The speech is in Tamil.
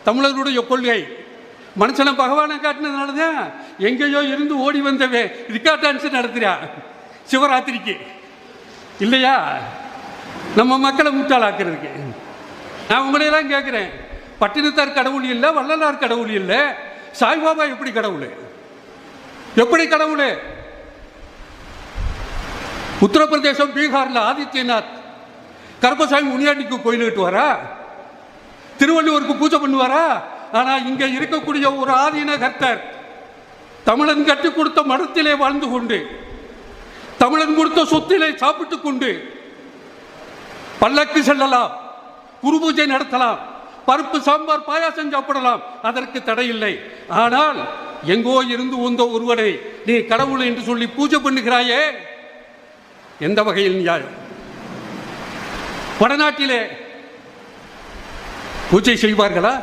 தமிழர்களுடைய கொள்கை. மனுஷனை பகவானை காட்டினதுனால தான் எங்கேயோ இருந்து ஓடி வந்தவே ரிக்கார்ட் டான்ஸ் நடத்துறா சிவராத்திரிக்கு இல்லையா, நம்ம மக்களை முட்டாளாக்குறதுக்கு. நான் உங்களையெல்லாம் கேட்குறேன், பட்டினத்தார் கடவுள் இல்லை, வள்ளலார் கடவுள் இல்லை, சாய்பாபா எப்படி கடவுள்? எப்படி கடவுள்? உத்தரப்பிரதேசம் பீகாரில் ஆதித்யநாத் கருப்பசாமி முனியாண்டிக்கு கோயில் கட்டுவாரா? திருவள்ளுவருக்கு பூஜை பண்ணுவாரா? ஆனால் இங்கே இருக்கக்கூடிய ஒரு ஆதீன கர்த்தர் தமிழன் கற்றுக் கொடுத்த மடத்திலே வாழ்ந்து கொண்டு, தமிழன் கொடுத்த சொத்திலே சாப்பிட்டு கொண்டு பல்லக்கு செல்லலாம், குரு பூஜை நடத்தலாம், பருப்பு சாம்பார் பாயாசம் சாப்பிடலாம், அதற்கு தடை இல்லை. ஆனால் எங்கோ இருந்து வந்த ஒருவனை நீ கடவுள் என்று சொல்லி பூஜை பண்ணுகிறாயே, எந்த வகையில் நியாயம்? வடநாட்டிலே பூஜை செய்வார்களா?